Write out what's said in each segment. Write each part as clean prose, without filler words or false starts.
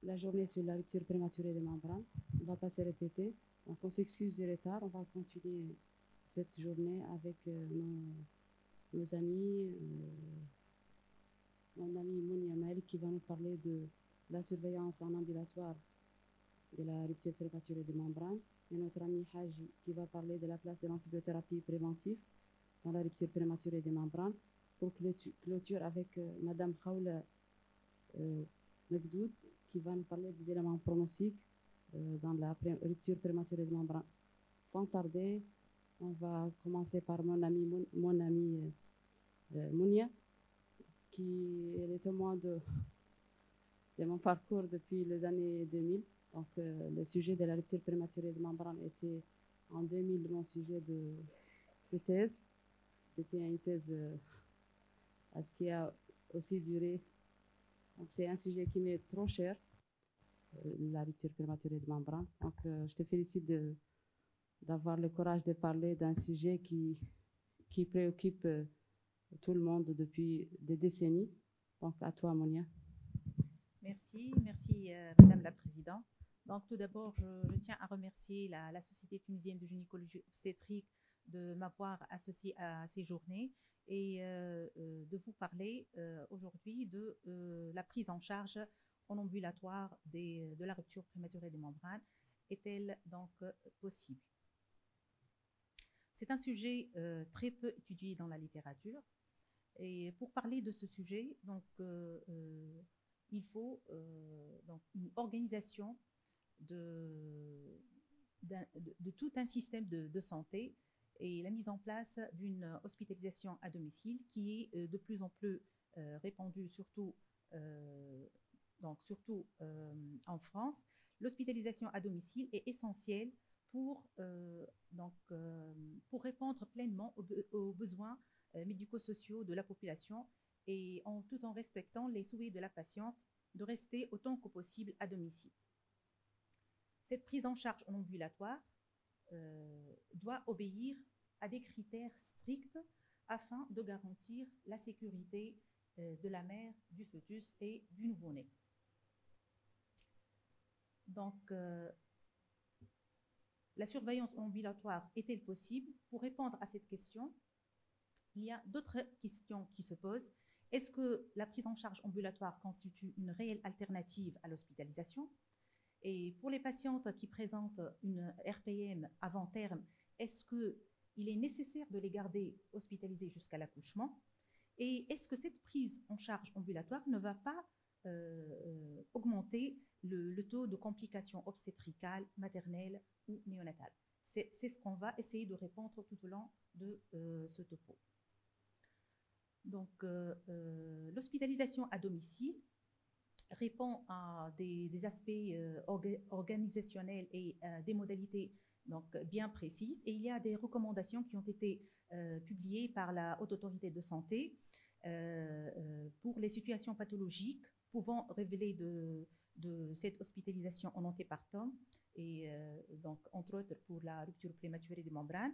la journée sur la rupture prématurée des membranes. On ne va pas se répéter. Donc, on s'excuse du retard. On va continuer cette journée avec nos amis, mon ami Mounia Malik qui va nous parler de la surveillance en ambulatoire de la rupture prématurée des membranes, et notre ami Haji qui va parler de la place de l'antibiothérapie préventive dans la rupture prématurée des membranes, pour clôture avec Madame Khawla Mekdoud qui va nous parler des éléments pronostiques dans la rupture prématurée des membranes. Sans tarder, on va commencer par mon ami Mounia, qui est le témoin de mon parcours depuis les années 2000. Donc, le sujet de la rupture prématurée des membranes était en 2000 mon sujet de thèse. C'était une thèse qui a aussi duré. Donc, c'est un sujet qui m'est trop cher, la rupture prématurée des membranes. Donc, je te félicite d'avoir le courage de parler d'un sujet qui préoccupe tout le monde depuis des décennies. Donc, à toi, Monia. Merci, Madame la Présidente. Donc, tout d'abord, je tiens à remercier la Société tunisienne de gynécologie obstétrique de m'avoir associée à ces journées et de vous parler aujourd'hui de la prise en charge en ambulatoire de la rupture prématurée des membranes. Est-elle donc possible? C'est un sujet très peu étudié dans la littérature. Et pour parler de ce sujet, donc, il faut donc une organisation de tout un système de santé et la mise en place d'une hospitalisation à domicile qui est de plus en plus répandue, surtout en France. L'hospitalisation à domicile est essentielle pour répondre pleinement aux besoins médico-sociaux de la population et tout en respectant les souhaits de la patiente de rester autant que possible à domicile. Cette prise en charge en ambulatoire doit obéir à des critères stricts afin de garantir la sécurité de la mère, du fœtus et du nouveau-né. Donc, la surveillance ambulatoire est-elle possible? Pour répondre à cette question, il y a d'autres questions qui se posent. Est-ce que la prise en charge ambulatoire constitue une réelle alternative à l'hospitalisation? Et pour les patientes qui présentent une RPM avant terme, est-ce qu'il est nécessaire de les garder hospitalisées jusqu'à l'accouchement? Et est-ce que cette prise en charge ambulatoire ne va pas augmenter le taux de complications obstétricales, maternelles ou néonatales? C'est ce qu'on va essayer de répondre tout au long de ce topo. Donc, l'hospitalisation à domicile répond à des aspects organisationnels et des modalités donc, bien précises. Et il y a des recommandations qui ont été publiées par la Haute Autorité de Santé pour les situations pathologiques pouvant révéler de cette hospitalisation en antépartum et donc, entre autres pour la rupture prématurée des membranes.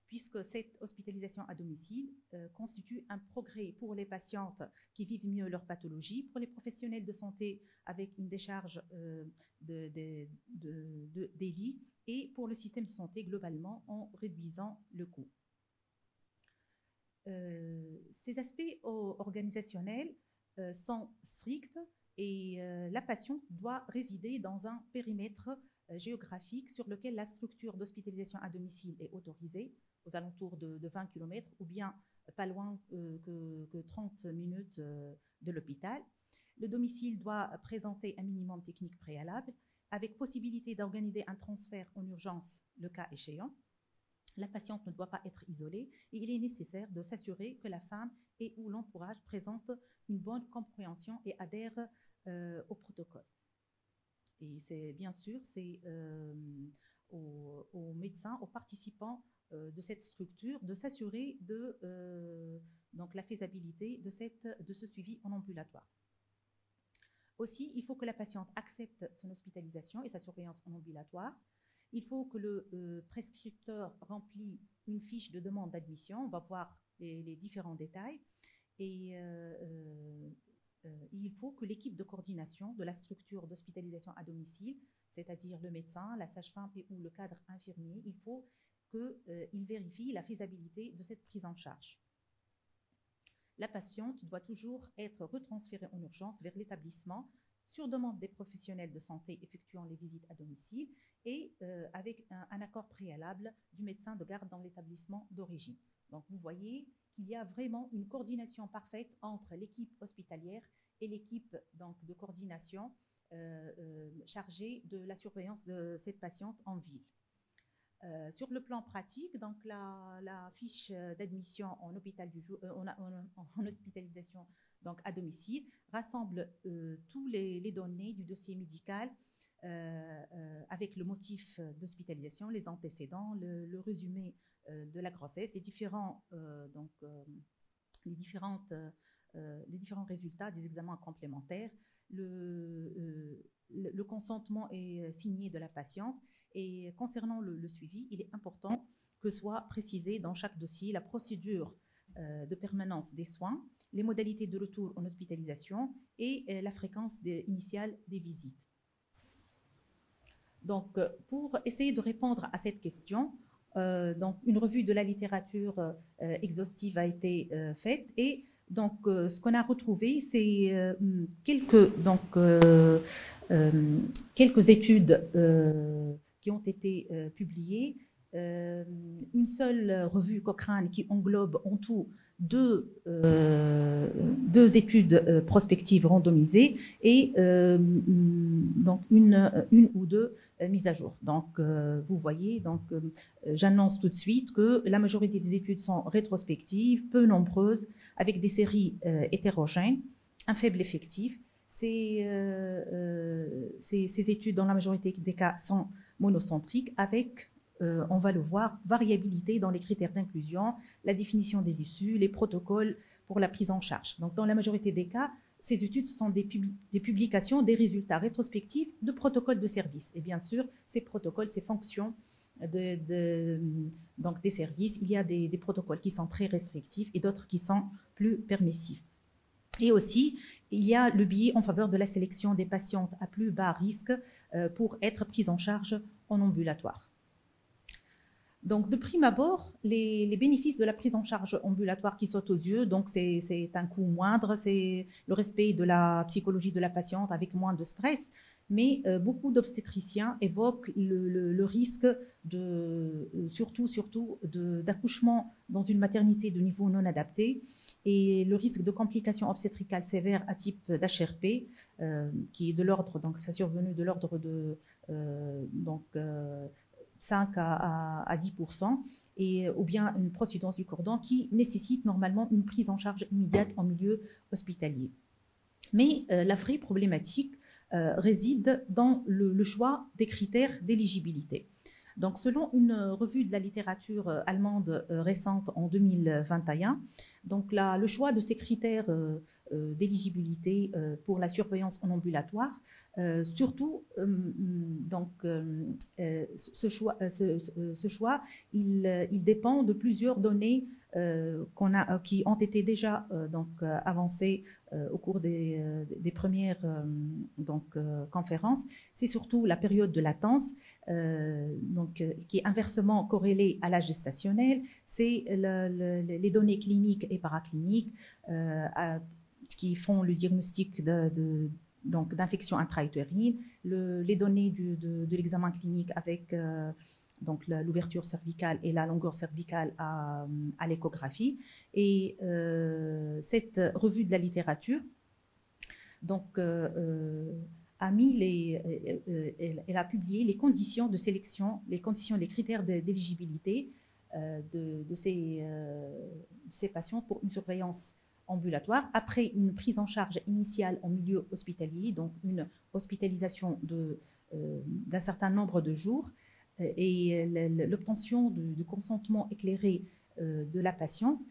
Puisque cette hospitalisation à domicile constitue un progrès pour les patientes qui vivent mieux leur pathologie, pour les professionnels de santé avec une décharge des lits et pour le système de santé globalement en réduisant le coût. Ces aspects organisationnels sont stricts et la patiente doit résider dans un périmètre géographique sur lequel la structure d'hospitalisation à domicile est autorisée, aux alentours de 20 km ou bien pas loin que 30 minutes de l'hôpital. Le domicile doit présenter un minimum technique préalable avec possibilité d'organiser un transfert en urgence le cas échéant. La patiente ne doit pas être isolée et il est nécessaire de s'assurer que la femme et ou l'entourage présentent une bonne compréhension et adhèrent au protocole. Et c'est bien sûr, c'est aux médecins, aux participants de cette structure de s'assurer de donc la faisabilité de ce suivi en ambulatoire. Aussi, il faut que la patiente accepte son hospitalisation et sa surveillance en ambulatoire. Il faut que le prescripteur remplisse une fiche de demande d'admission. On va voir les différents détails. Et il faut que l'équipe de coordination de la structure d'hospitalisation à domicile, c'est-à-dire le médecin, la sage-femme et ou le cadre infirmier, il faut qu'il vérifie la faisabilité de cette prise en charge. La patiente doit toujours être retransférée en urgence vers l'établissement sur demande des professionnels de santé effectuant les visites à domicile et avec un accord préalable du médecin de garde dans l'établissement d'origine. Donc, vous voyez qu'il y a vraiment une coordination parfaite entre l'équipe hospitalière et l'équipe de coordination chargée de la surveillance de cette patiente en ville. Sur le plan pratique, donc la fiche d'admission en hôpital du jour, en hospitalisation donc à domicile rassemble tous les données du dossier médical avec le motif d'hospitalisation, les antécédents, le résumé de la grossesse, les différents résultats des examens complémentaires. Le consentement est signé de la patiente. Et concernant le suivi, il est important que soit précisé dans chaque dossier la procédure de permanence des soins, les modalités de retour en hospitalisation et la fréquence initiale des visites. Donc, pour essayer de répondre à cette question, donc une revue de la littérature exhaustive a été faite et donc ce qu'on a retrouvé, c'est quelques études qui ont été publiées, une seule revue Cochrane qui englobe en tout deux études prospectives randomisées et donc une ou deux mises à jour. Donc, vous voyez, j'annonce tout de suite que la majorité des études sont rétrospectives, peu nombreuses, avec des séries hétérogènes, un faible effectif. Ces études, dans la majorité des cas, sont monocentriques avec, on va le voir, variabilité dans les critères d'inclusion, la définition des issues, les protocoles pour la prise en charge. Donc, dans la majorité des cas, ces études sont des publications des résultats rétrospectifs de protocoles de service. Et bien sûr, ces protocoles, ces fonctions donc des services, il y a des protocoles qui sont très restrictifs et d'autres qui sont plus permissifs. Et aussi, il y a le biais en faveur de la sélection des patientes à plus bas risque pour être prises en charge en ambulatoire. Donc, de prime abord, les bénéfices de la prise en charge ambulatoire qui sautent aux yeux, donc c'est un coût moindre, c'est le respect de la psychologie de la patiente avec moins de stress, mais beaucoup d'obstétriciens évoquent le risque surtout d'accouchement dans une maternité de niveau non adapté et le risque de complications obstétricales sévères à type d'HRP, qui est de l'ordre, donc sa survenue de l'ordre de 5 à 10%, ou bien une procidence du cordon qui nécessite normalement une prise en charge immédiate en milieu hospitalier. Mais la vraie problématique réside dans le choix des critères d'éligibilité. Donc, selon une revue de la littérature allemande récente en 2021, donc le choix de ces critères d'éligibilité pour la surveillance en ambulatoire, surtout, ce choix, il dépend de plusieurs données qui ont été déjà avancées au cours des premières conférences. C'est surtout la période de latence, qui est inversement corrélée à l'âge gestationnel. C'est les données cliniques et paracliniques qui font le diagnostic d'infection intra-utérine, les données de l'examen clinique avec l'ouverture cervicale et la longueur cervicale à l'échographie. Et cette revue de la littérature elle a publié les conditions de sélection, les critères d'éligibilité de ces patients pour une surveillance ambulatoire après une prise en charge initiale en milieu hospitalier, donc une hospitalisation d'un certain nombre de jours et l'obtention du consentement éclairé de la patiente.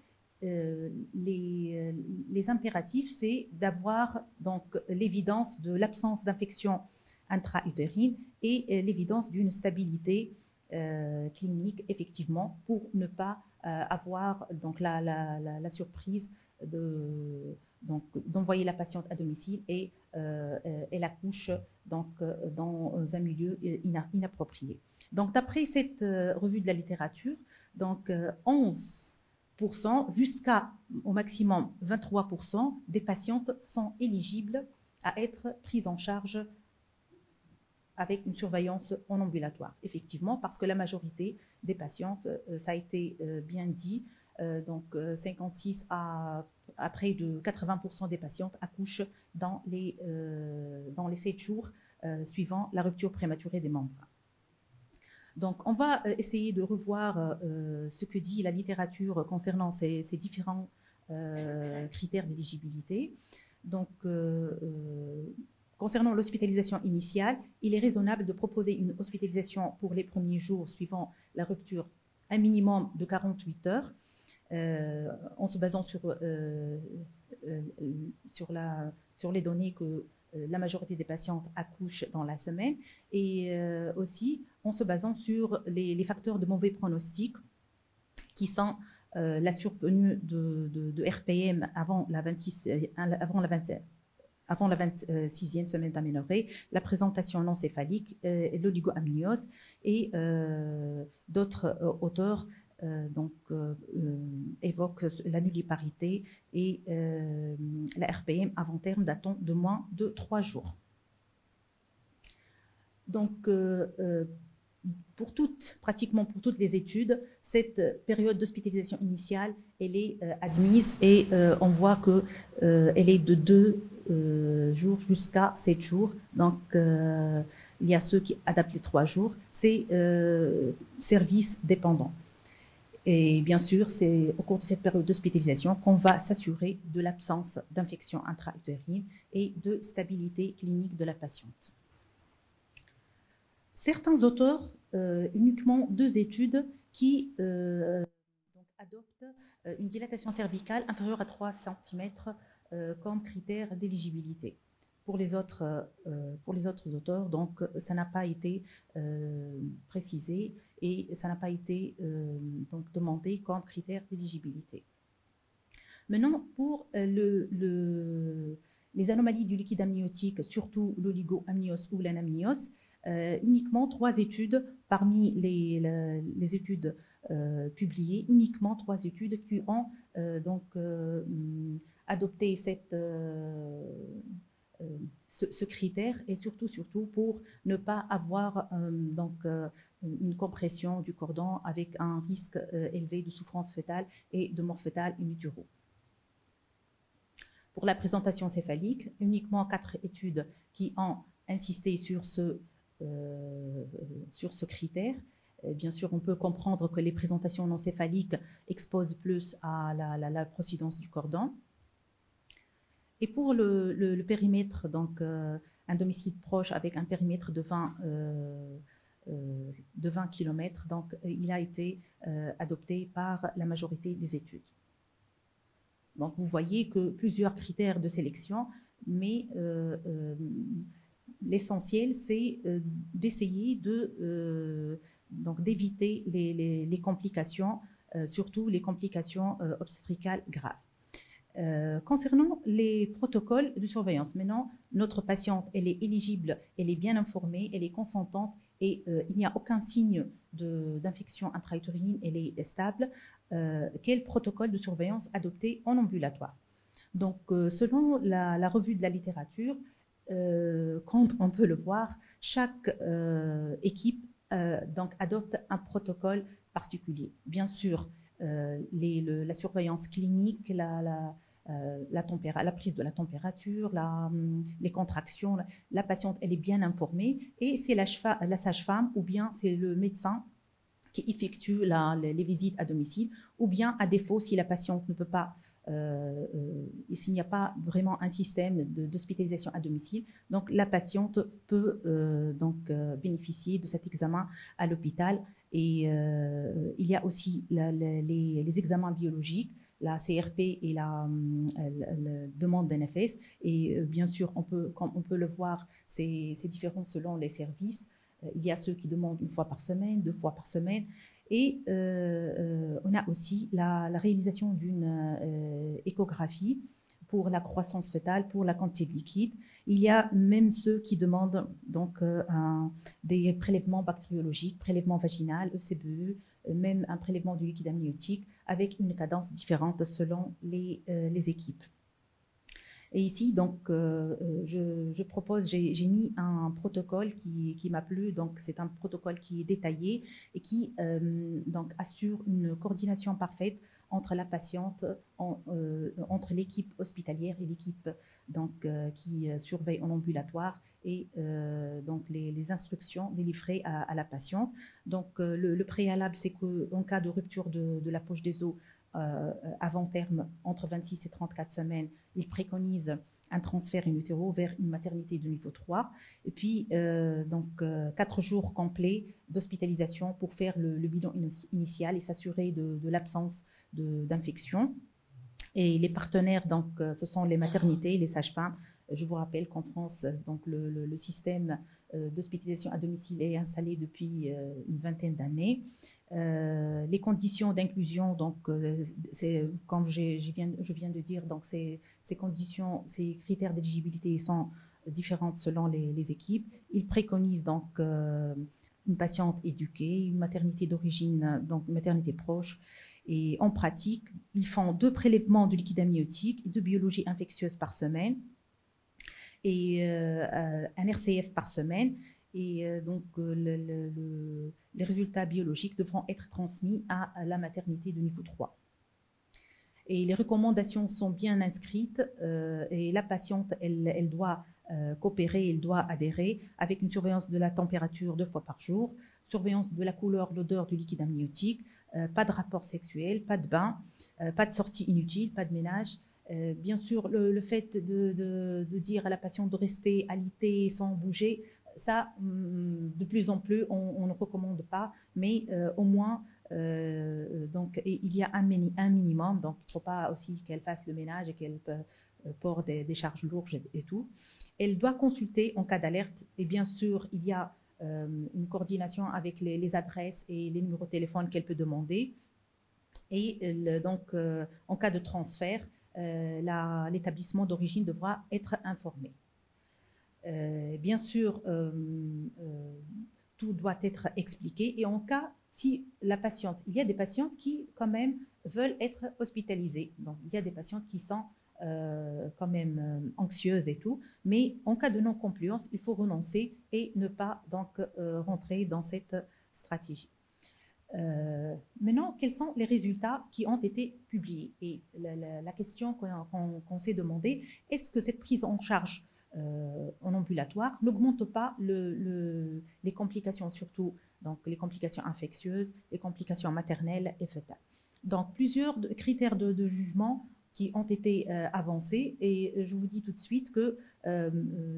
Les impératifs, c'est d'avoir l'évidence de l'absence d'infection intra-utérine et l'évidence d'une stabilité clinique, effectivement, pour ne pas avoir la surprise donc d'envoyer la patiente à domicile et elle accouche donc dans un milieu inapproprié. Donc d'après cette revue de la littérature, donc 11% jusqu'à au maximum 23% des patientes sont éligibles à être prises en charge avec une surveillance en ambulatoire. Effectivement, parce que la majorité des patientes, ça a été bien dit, donc 56 à près de 80% des patientes accouchent dans les 7 jours suivant la rupture prématurée des membres. Donc, on va essayer de revoir ce que dit la littérature concernant ces différents critères d'éligibilité. Donc, concernant l'hospitalisation initiale, il est raisonnable de proposer une hospitalisation pour les premiers jours suivant la rupture, un minimum de 48 heures, en se basant sur les données que la majorité des patientes accouchent dans la semaine, et aussi en se basant sur les facteurs de mauvais pronostic qui sont la survenue de RPM avant la 26e semaine d'aménorrhée, la présentation non céphalique, l'oligoamniose, et d'autres auteurs évoquent la nulliparité et la RPM avant terme datant de moins de 3 jours. Donc, pratiquement pour toutes les études, cette période d'hospitalisation initiale, elle est admise, et on voit qu'elle est de 2 jours jusqu'à 7 jours. Donc, il y a ceux qui adaptent les 3 jours. C'est service dépendant. Et bien sûr, c'est au cours de cette période d'hospitalisation qu'on va s'assurer de l'absence d'infection intra-utérine et de stabilité clinique de la patiente. Certains auteurs, uniquement 2 études qui adoptent une dilatation cervicale inférieure à 3 cm comme critère d'éligibilité. Pour les autres auteurs, donc, ça n'a pas été précisé et ça n'a pas été donc demandé comme critère d'éligibilité. Maintenant, pour les anomalies du liquide amniotique, surtout l'oligoamniose ou l'anamniose, uniquement 3 études parmi les études publiées, uniquement 3 études qui ont adopté ce critère, et surtout pour ne pas avoir une compression du cordon avec un risque élevé de souffrance fœtale et de mort fœtale in utero. Pour la présentation céphalique, uniquement 4 études qui ont insisté sur ce critère. Bien sûr, on peut comprendre que les présentations non céphaliques exposent plus à la procidence du cordon. Et pour le périmètre, donc un domicile proche avec un périmètre de 20 km, donc il a été adopté par la majorité des études. Donc vous voyez que plusieurs critères de sélection, mais l'essentiel c'est d'essayer d'éviter les complications, surtout les complications obstétricales graves. Concernant les protocoles de surveillance, maintenant, notre patiente, elle est éligible, elle est bien informée, elle est consentante, et il n'y a aucun signe d'infection intra-utérine, elle est stable. Quel protocole de surveillance adopter en ambulatoire? Donc, selon la revue de la littérature, comme on peut le voir, chaque équipe adopte un protocole particulier. Bien sûr, la surveillance clinique, la prise de la température, les contractions, la patiente, elle est bien informée, et c'est la sage-femme ou bien c'est le médecin qui effectue les visites à domicile, ou bien à défaut, si la patiente ne peut pas, s'il n'y a pas vraiment un système d'hospitalisation à domicile, donc la patiente peut bénéficier de cet examen à l'hôpital. Et il y a aussi les examens biologiques, la CRP et la demande d'NFS. Et bien sûr, comme on peut le voir, c'est différent selon les services. Il y a ceux qui demandent 1 fois par semaine, 2 fois par semaine. Et on a aussi la réalisation d'une échographie pour la croissance fœtale, pour la quantité de liquide. Il y a même ceux qui demandent donc des prélèvements bactériologiques, prélèvements vaginal, ECBE, même un prélèvement du liquide amniotique avec une cadence différente selon les équipes. Et ici, donc, je propose, j'ai mis un protocole qui m'a plu. Donc, c'est un protocole qui est détaillé et qui donc, assure une coordination parfaite entre la patiente, entre l'équipe hospitalière et l'équipe qui surveille en ambulatoire et donc les instructions délivrées à la patiente. Donc, le préalable, c'est qu'en cas de rupture de la poche des os, avant terme, entre 26 et 34 semaines, il préconise un transfert in utero vers une maternité de niveau 3. Et puis, 4 jours complets d'hospitalisation pour faire le bilan initial et s'assurer de l'absence d'infection. Et les partenaires, donc, ce sont les maternités, les sages-femmes. Je vous rappelle qu'en France, donc, le système d'hospitalisation à domicile est installé depuis une vingtaine d'années. Les conditions d'inclusion, donc, c'est comme je viens de dire, donc ces conditions, ces critères d'éligibilité sont différentes selon les équipes. Ils préconisent donc une patiente éduquée, une maternité d'origine, donc une maternité proche. Et en pratique, ils font 2 prélèvements de liquide amniotique et de biologie infectieuse par semaine et un RCF par semaine. Et donc, les résultats biologiques devront être transmis à la maternité de niveau 3. Et les recommandations sont bien inscrites et la patiente, elle doit coopérer, elle doit adhérer avec une surveillance de la température 2 fois par jour, surveillance de la couleur, l'odeur du liquide amniotique, pas de rapport sexuel, pas de bain, pas de sortie inutile, pas de ménage. Bien sûr, le fait de dire à la patiente de rester alitée sans bouger, ça, de plus en plus, on ne recommande pas, mais au moins, donc, il y a un minimum, donc il ne faut pas aussi qu'elle fasse le ménage et qu'elle porte des charges lourdes et tout. Elle doit consulter en cas d'alerte, et bien sûr, il y a une coordination avec les adresses et les numéros de téléphone qu'elle peut demander. Et donc, en cas de transfert, l'établissement d'origine devra être informé. Bien sûr, tout doit être expliqué. Et en cas, si la patiente, il y a des patientes qui, quand même, veulent être hospitalisées. Donc, il y a des patientes qui sont quand même anxieuses et tout. Mais en cas de non-compliance, il faut renoncer et ne pas donc rentrer dans cette stratégie. Maintenant, quels sont les résultats qui ont été publiés? Et la question qu'on s'est demandé, est-ce que cette prise en charge en ambulatoire n'augmente pas les complications, surtout donc les complications infectieuses, les complications maternelles et fœtales? Donc, plusieurs critères de jugement qui ont été avancés, et je vous dis tout de suite que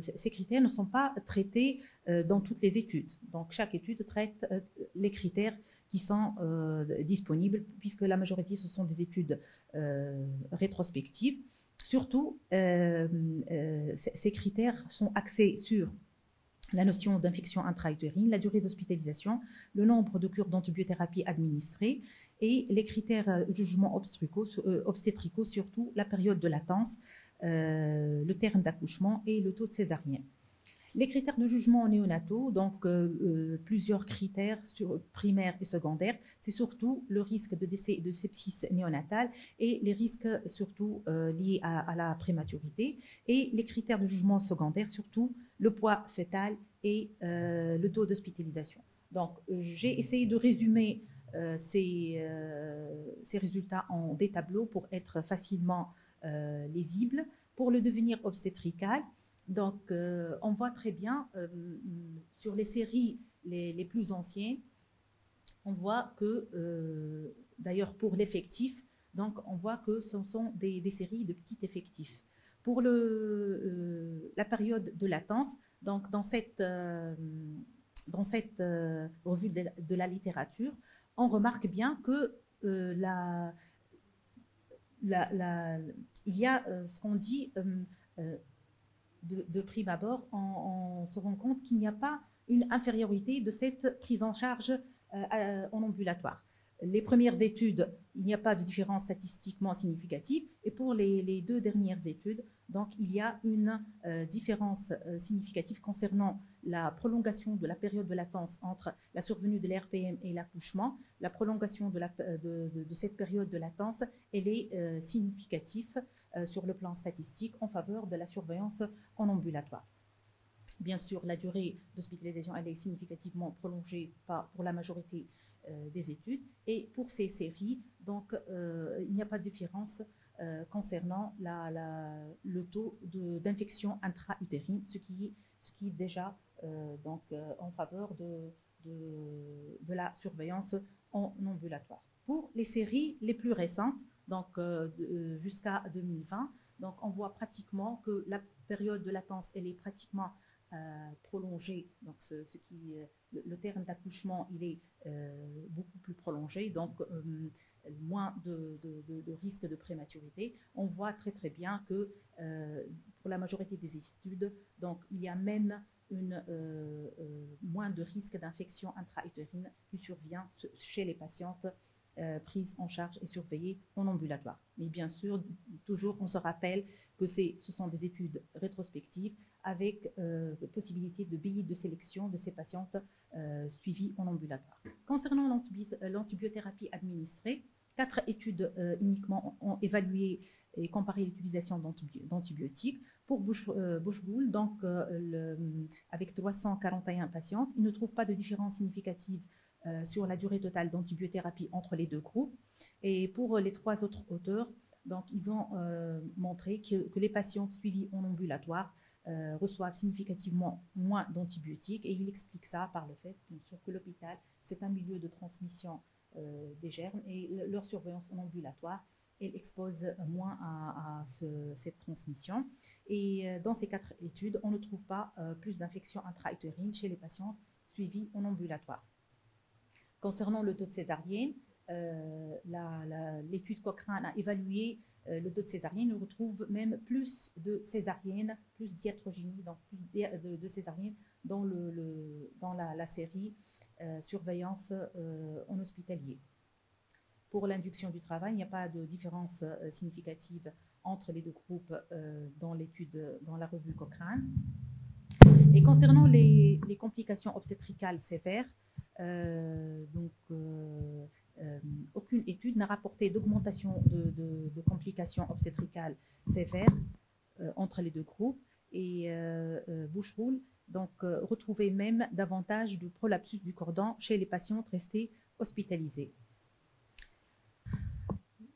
ces critères ne sont pas traités dans toutes les études. Donc, chaque étude traite les critères qui sont disponibles, puisque la majorité, ce sont des études rétrospectives. Surtout, ces critères sont axés sur la notion d'infection intra-utérine, la durée d'hospitalisation, le nombre de cures d'antibiothérapie administrées et les critères de jugement obstétricaux, surtout la période de latence, le terme d'accouchement et le taux de césarienne. Les critères de jugement néonataux, donc plusieurs critères primaires et secondaires, c'est surtout le risque de décès de sepsis néonatale et les risques surtout liés à la prématurité. Et les critères de jugement secondaires, surtout le poids fœtal et le taux d'hospitalisation. Donc, j'ai essayé de résumer ces résultats en des tableaux pour être facilement lisibles. Pour le devenir obstétrical, donc, on voit très bien sur les séries les plus anciennes, on voit que, d'ailleurs pour l'effectif, donc on voit que ce sont des séries de petits effectifs. Pour la période de latence, donc dans cette revue de la littérature, on remarque bien que il y a ce qu'on dit de prime abord, on se rend compte qu'il n'y a pas une infériorité de cette prise en charge en ambulatoire. les premières études, il n'y a pas de différence statistiquement significative. Et pour les 2 dernières études, donc, il y a une différence significative concernant la prolongation de la période de latence entre la survenue de l'RPM et l'accouchement. La prolongation de cette période de latence, elle est significative sur le plan statistique en faveur de la surveillance en ambulatoire. Bien sûr, la durée d'hospitalisation, elle est significativement prolongée pour la majorité des études. Et pour ces séries, donc, il n'y a pas de différence concernant le taux d'infection intra-utérine, ce qui est déjà en faveur de la surveillance en ambulatoire. Pour les séries les plus récentes, donc jusqu'à 2020, donc on voit pratiquement que la période de latence, elle est pratiquement prolongée. Donc le terme d'accouchement, il est beaucoup plus prolongé, donc moins de risque de prématurité. On voit très très bien que pour la majorité des études, donc il y a même moins de risque d'infection intra-utérine qui survient chez les patientes prises en charge et surveillées en ambulatoire. Mais bien sûr, toujours on se rappelle que ce sont des études rétrospectives avec possibilité de billet de sélection de ces patientes suivies en ambulatoire. Concernant l'antibiothérapie administrée, 4 études uniquement ont évalué et comparé l'utilisation d'antibiotiques. Pour Bushbull, donc avec 341 patientes, ils ne trouvent pas de différence significative sur la durée totale d'antibiothérapie entre les 2 groupes. Et pour les 3 autres auteurs, donc, ils ont montré que les patientes suivies en ambulatoire reçoivent significativement moins d'antibiotiques, et il explique ça par le fait, bien sûr, que l'hôpital, c'est un milieu de transmission des germes, et leur surveillance en ambulatoire, elle expose moins à cette transmission. Et dans ces 4 études, on ne trouve pas plus d'infections intra-utérines chez les patientes suivies en ambulatoire. Concernant le taux de césarienne, l'étude Cochrane a évalué le taux de césarienne. On retrouve même plus de césariennes, plus d'hiatrogénie, donc plus de césariennes dans la série surveillance en hospitalier. Pour l'induction du travail, il n'y a pas de différence significative entre les 2 groupes dans la revue Cochrane. Et concernant les complications obstétricales sévères, aucune étude n'a rapporté d'augmentation de complications obstétricales sévères entre les 2 groupes. Et Bushbull retrouvait même davantage de prolapsus du cordon chez les patientes restées hospitalisées.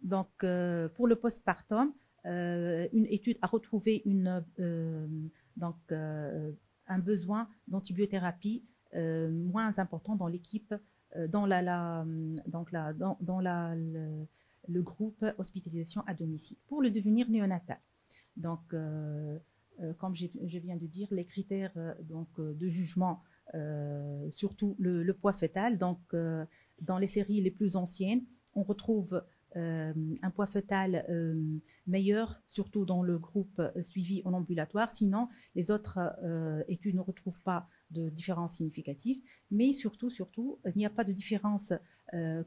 Donc, pour le postpartum, une étude a retrouvé un besoin d'antibiothérapie moins important dans l'équipe, dans le groupe hospitalisation à domicile. Pour le devenir néonatal, donc, comme je viens de dire, les critères de jugement, surtout le poids fœtal, donc dans les séries les plus anciennes, on retrouve un poids fœtal meilleur, surtout dans le groupe suivi en ambulatoire. Sinon, les autres études ne retrouvent pas de différence significative, mais surtout, il n'y a pas de différence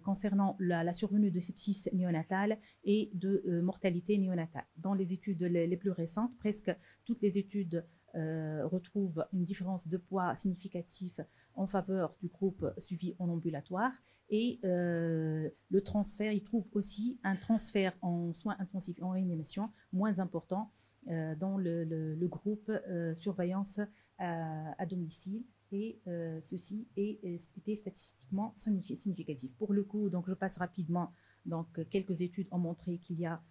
concernant la survenue de sepsis néonatale et de mortalité néonatale. Dans les études les plus récentes, presque toutes les études retrouvent une différence de poids significative en faveur du groupe suivi en ambulatoire. Et le transfert, il trouve aussi un transfert en soins intensifs et en réanimation moins important dans le groupe surveillance à domicile, et ceci était statistiquement significatif. Pour le coup, donc je passe rapidement, donc quelques études ont montré qu'il y a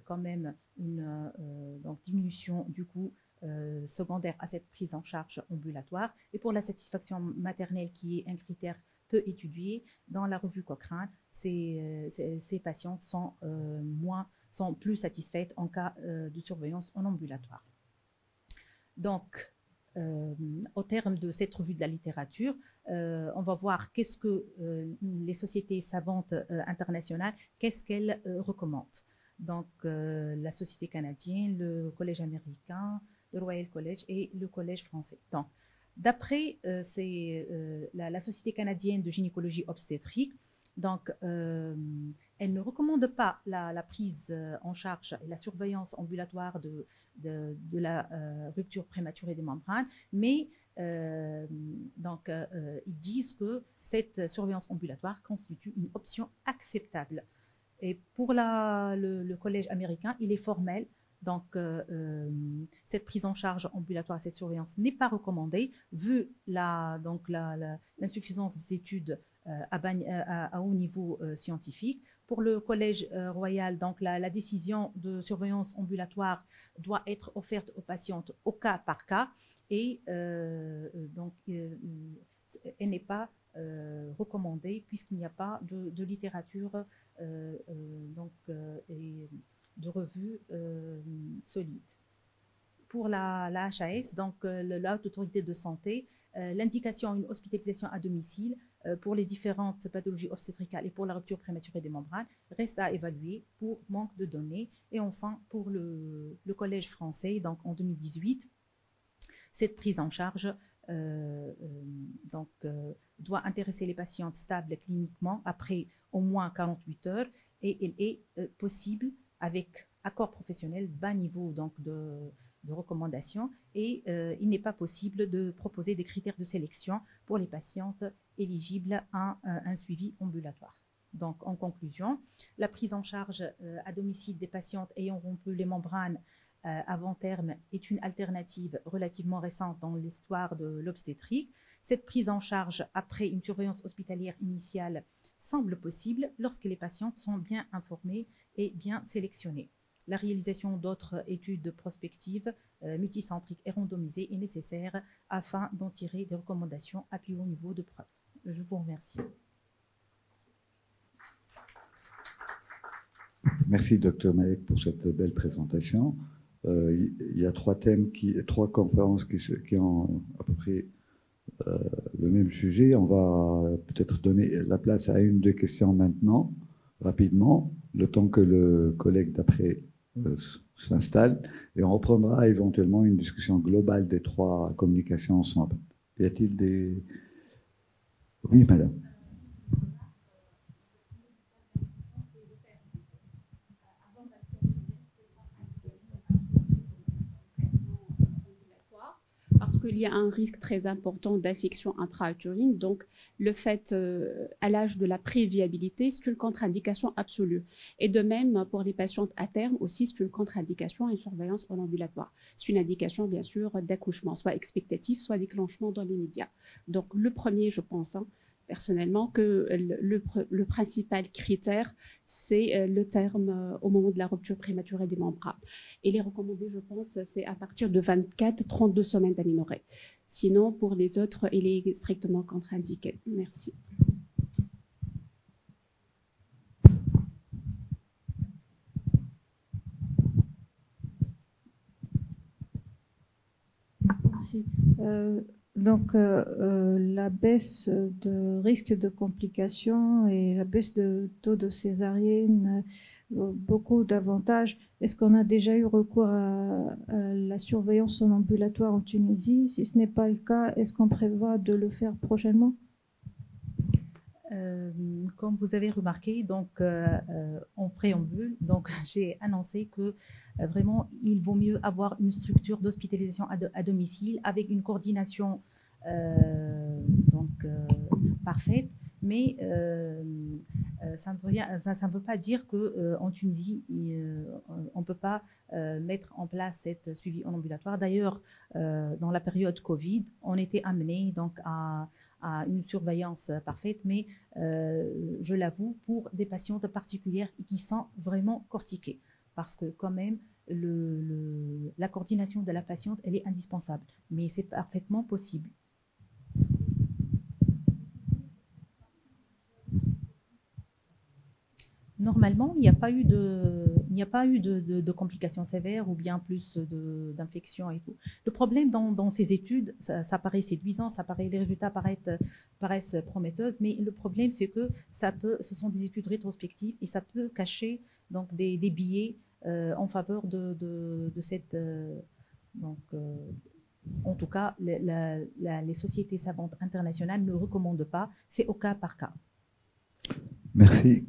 quand même une diminution du coût secondaire à cette prise en charge ambulatoire. Et pour la satisfaction maternelle, qui est un critère peu étudié, dans la revue Cochrane, ces patientes sont plus satisfaites en cas de surveillance en ambulatoire. Donc, au terme de cette revue de la littérature, on va voir qu'est-ce que les sociétés savantes internationales, qu'est-ce qu'elles recommandent. Donc, la Société canadienne, le Collège américain, le Royal College et le Collège français. Donc, d'après la Société canadienne de gynécologie obstétrique, Donc, elle ne recommande pas la prise en charge et la surveillance ambulatoire de la rupture prématurée des membranes, mais ils disent que cette surveillance ambulatoire constitue une option acceptable. Et pour le collège américain, il est formel. Donc, cette prise en charge ambulatoire, cette surveillance n'est pas recommandée, vu l'insuffisance des études à haut niveau scientifique. Pour le collège royal, donc la décision de surveillance ambulatoire doit être offerte aux patientes au cas par cas et elle n'est pas recommandée puisqu'il n'y a pas de littérature et de revues solides. Pour la HAS, donc la Haute Autorité de Santé, l'indication d'une hospitalisation à domicile pour les différentes pathologies obstétricales et pour la rupture prématurée des membranes reste à évaluer pour manque de données. Et enfin, pour le Collège français, donc en 2018, cette prise en charge doit intéresser les patientes stables cliniquement après au moins 48 heures et elle est possible avec accord professionnel, bas niveau donc de recommandations et il n'est pas possible de proposer des critères de sélection pour les patientes éligibles à un suivi ambulatoire. Donc, en conclusion, la prise en charge à domicile des patientes ayant rompu les membranes avant terme est une alternative relativement récente dans l'histoire de l'obstétrique. Cette prise en charge après une surveillance hospitalière initiale semble possible lorsque les patientes sont bien informées et bien sélectionnées. La réalisation d'autres études prospectives, multicentriques et randomisées est nécessaire afin d'en tirer des recommandations à plus haut niveau de preuve. Je vous remercie. Merci, Dr Malek, pour cette belle présentation. Il y a trois conférences qui ont à peu près le même sujet. On va peut-être donner la place à une ou deux questions maintenant, rapidement, le temps que le collègue d'après s'installe, et on reprendra éventuellement une discussion globale des trois communications ensemble. Y a-t-il des... Oui, madame. Parce qu'il y a un risque très important d'infection intra-utérine. Donc, le fait, à l'âge de la préviabilité, c'est une contre-indication absolue. Et de même, pour les patientes à terme aussi, c'est une contre-indication à une surveillance en ambulatoire. C'est une indication, bien sûr, d'accouchement, soit expectatif, soit déclenchement dans l'immédiat. Donc, le premier, je pense, personnellement, que le principal critère, c'est le terme au moment de la rupture prématurée des membranes. Et les recommandés, je pense, c'est à partir de 24-32 semaines d'aménorrhée. Sinon, pour les autres, il est strictement contre-indiqué. Merci. Merci. La baisse de risque de complications et la baisse de taux de césarienne, beaucoup d'avantages. Est-ce qu'on a déjà eu recours à la surveillance en ambulatoire en Tunisie? Si ce n'est pas le cas, est-ce qu'on prévoit de le faire prochainement? Comme vous avez remarqué, donc en préambule, donc j'ai annoncé que vraiment il vaut mieux avoir une structure d'hospitalisation à domicile avec une coordination parfaite, mais ça ne veut pas dire qu'en Tunisie on ne peut pas mettre en place cette suivi en ambulatoire. D'ailleurs, dans la période Covid, on était amené donc à une surveillance parfaite, mais je l'avoue, pour des patientes particulières qui sont vraiment cortiquées, parce que quand même, la coordination de la patiente, elle est indispensable, mais c'est parfaitement possible. Normalement, il n'y a pas eu de complications sévères ou bien plus d'infections et tout. Le problème dans ces études, ça paraît séduisant, les résultats paraissent prometteuses, mais le problème c'est que ce sont des études rétrospectives et ça peut cacher donc des biais en faveur de cette. En tout cas, les sociétés savantes internationales ne recommandent pas. C'est au cas par cas. Merci.